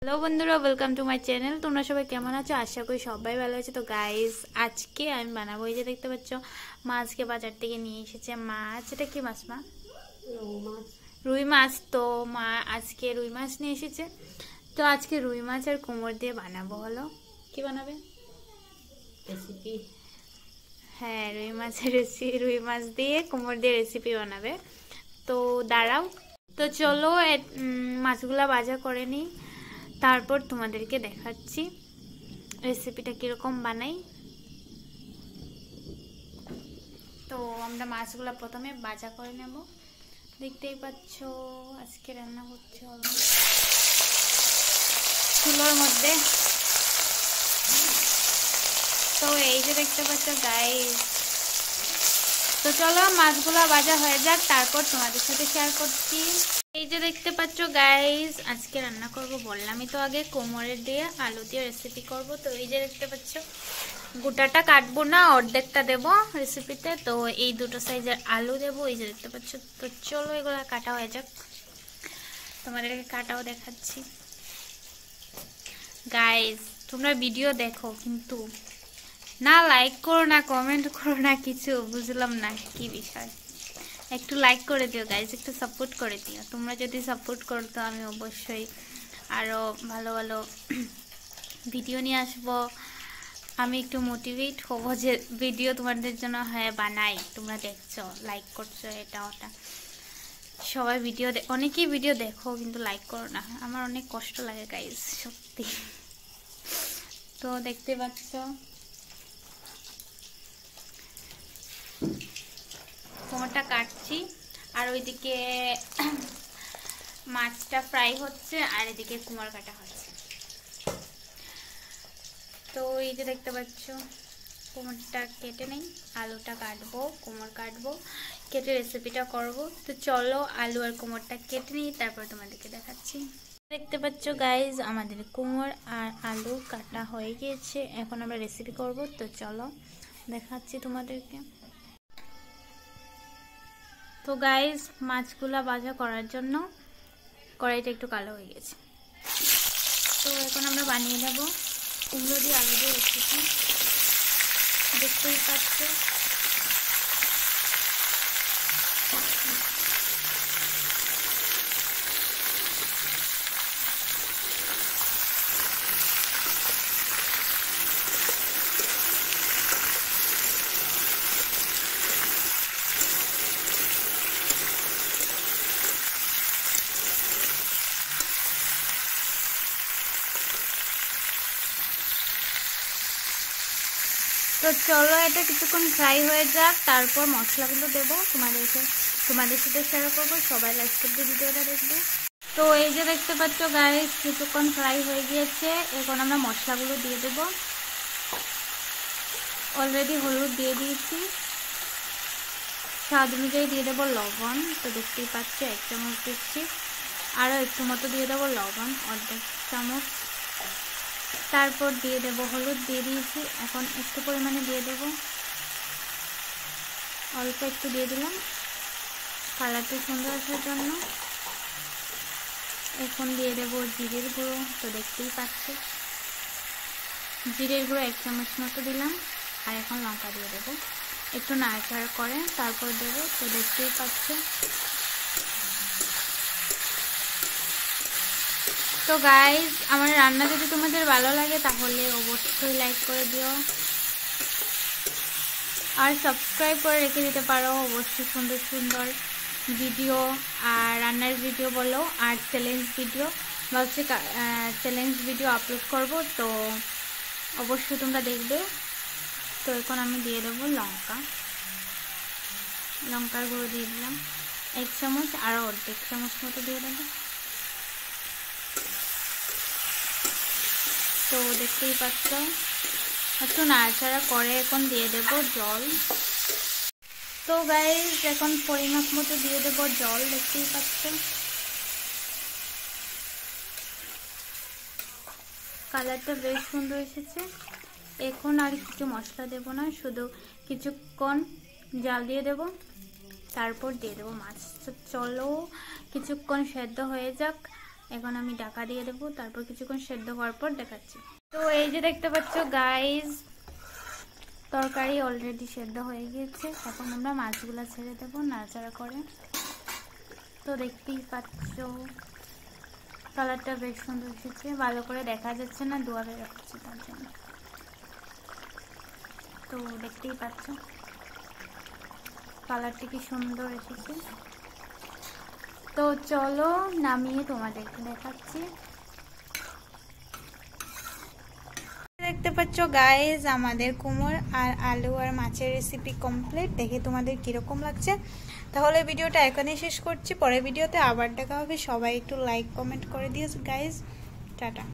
Hello বন্ধুরা, welcome to my channel. তোমরা সবাই কেমন আছো? আশা করি সবাই ভালো আছে। তো গাইস, আজকে আমি বানাবো, এই যে দেখতে পাচ্ছ, মাছকে বাজার থেকে নিয়ে এসেছে মাছ। এটা কি মাছ মা? রুই মাছ। তো মা আজকে রুই মাছ নিয়ে এসেছে। তো আজকে রুই মাছ আর কুমড় দিয়ে বানাবো। হলো, কি বানাবে? রেসিপি। হ্যাঁ, রুই মাছ দিয়ে কুমড় দিয়ে রেসিপি বানাবে। তো দাঁড়াও, তো চলো মাছগুলা ভাজা করে নিই, তারপর তোমাদেরকে দেখাচ্ছি রেসিপিটা কিরকম বানাই। তো আমরা মাছগুলা প্রথমে ভাজা করে নেব। দেখতেই পাচ্ছ আজকে রান্না করছে চুলোর মধ্যে। তো এই যে দেখতে পাচ্ছ গাইস, তো চলো মাছগুলা ভাজা হয়ে যাক, তারপর তোমাদের সাথে শেয়ার করছি। এই যে দেখতে পাচ্ছ গাইস, আজকে রান্না করব বললামই তো আগে, কোমরের দিয়ে আলু দিয়ে রেসিপি করব। তো এই যে দেখতে পাচ্ছ, গোটাটা কাটবো না, অর্ধেকটা দেব রেসিপিতে। তো এই দুটো সাইজের আলু দেবো, এই যে দেখতে পাচ্ছ। তো চলো এগুলো কাটা হয়ে যাক, তোমাদেরকে কাটাও দেখাচ্ছি। গাইস, তোমরা ভিডিও দেখো কিন্তু না লাইক করো না, কমেন্ট করো না, কিছু বুঝলাম না কি বিষয়। একটু লাইক করে দিও গাইজ, একটু সাপোর্ট করে দিও। তোমরা যদি সাপোর্ট করো তো আমি অবশ্যই আরও ভালো ভালো ভিডিও নিয়ে আসবো। আমি একটু মোটিভেট হবো যে ভিডিও তোমাদের জন্য হ্যাঁ বানাই। তোমরা দেখছো, লাইক করছো, এটা ওটা। সবাই ভিডিও অনেকেই ভিডিও দেখো কিন্তু লাইক করো না, আমার অনেক কষ্ট লাগে গাইজ, সত্যি। তো দেখতে পাচ্ছ কুমড়টা কাটছি, আর ওইদিকে মাছটা ফ্রাই হচ্ছে, আর এদিকে কুমড় কাটা হচ্ছে। তো এই যে দেখতে পাচ্ছ, কুমড়টা কেটে নেই, আলুটা কাটবো, কুমড় কাটবো, কেটে রেসিপিটা করব। তো চলো আলু আর কুমড়টা কেটে নিই, তারপর তোমাদেরকে দেখাচ্ছি। দেখতে পাচ্ছ গাইজ, আমাদের কুমড় আর আলু কাটা হয়ে গিয়েছে, এখন আমরা রেসিপি করব। তো চলো দেখাচ্ছি তোমাদেরকে। তো গাইজ, মাছগুলা ভাজা করার জন্য কড়াইটা একটু কালো হয়ে গেছে। তো এখন আমরা বানিয়ে নেব কুমড়ো দিয়ে আলু দিয়ে রেসিপি। দেখতেই পাচ্ছ তো চলো এটা কিছুক্ষণ ফ্রাই হয়ে যাক, তারপর মশলাগুলো দেবো, তোমাদের সাথে শেয়ার করবো। সবাই লাইক করে ভিডিওটা দেখবে। তো এই যে দেখতে পাচ্ছ গাইস, কিছুক্ষণ ফ্রাই হয়ে গিয়েছে, এখন আমরা মশলাগুলো দিয়ে দেবো। অলরেডি হলুদ দিয়ে দিয়েছি, স্বাদ অনুযায়ী দিয়ে দেবো লবণ। তো দেখতেই পাচ্ছ 1 চামচ দিচ্ছি, আরও একটু মতো দিয়ে দেবো লবণ, অর্ধেক চামচ। তারপর দিয়ে দেবো হলুদ, দিয়ে দিয়েছি, এখন একটু পরিমাণে দিয়ে দেব, অল্প একটু দিয়ে দিলাম কালারটা সুন্দর আসার জন্য। এখন দিয়ে দেব জিরের গুঁড়ো। তো দেখতেই পাচ্ছ জিরের গুঁড়ো 1 চামচ মতো দিলাম, আর এখন লঙ্কা দিয়ে দেবো, একটু নাড়াচাড়া করে তারপর দেবো। তো দেখতেই পাচ্ছ। তো গাইজ, আমার রান্না যদি তোমাদের ভালো লাগে তাহলে অবশ্যই লাইক করে দিও, আর সাবস্ক্রাইব করে রেখে দিতে পারো। অবশ্যই সুন্দর সুন্দর ভিডিও, আর রান্নার ভিডিও বলো, আর চ্যালেঞ্জ ভিডিও, ভাবছি চ্যালেঞ্জ ভিডিও আপলোড করব, তো অবশ্যই তোমরা দেখবে। তো এখন আমি দিয়ে দেবো লঙ্কার গুঁড়ো দিয়ে দিলাম 1 চামচ, আরও অর্ধেক চামচ মতো দিয়ে দেবো। তো দেখতেই পাচ্ছ, একটু নাড়াচাড়া করে এখন দিয়ে দেব জল। তো গাইস, এখন পরিমাপ মতো দিয়ে দেব জল, দেখতেই পাচ্ছ। কালারটা বেশ সুন্দর এসেছে। এখন আর কিছু মশলা দেব না, শুধু কিছুক্ষণ জাল দিয়ে দেব, তারপর দিয়ে দেবো মাছ। তো চলো কিছুক্ষণ সেদ্ধ হয়ে যাক, এখন আমি ঢাকা দিয়ে দেবো, তারপর কিছুক্ষণ সেদ্ধ হওয়ার পর দেখাচ্ছি। তো এই যে দেখতে পাচ্ছ গাইস, তরকারি অলরেডি সেদ্ধ হয়ে গিয়েছে। এখন আমরা মাছগুলো ছেড়ে দেবো নাড়াচাড়া করে। তো দেখতেই পাচ্ছ কালারটা বেশ সুন্দর এসেছে, ভালো করে দেখা যাচ্ছে না, দুয়ারে রাখছি তার জন্য। তো দেখতেই পাচ্ছ কালারটা কি সুন্দর এসেছে। তো চলো নামিয়ে তোমাদেরকে দেখাচ্ছি। দেখতে পাচ্ছ গাইস, আমাদের কুমড় আর আলু আর মাছের রেসিপি কমপ্লিট। দেখে তোমাদের কিরকম লাগছে? তাহলে ভিডিওটা এখানেই শেষ করছি, পরের ভিডিওতে আবার দেখা হবে। সবাই একটু লাইক কমেন্ট করে দিও গাইস। টাটা।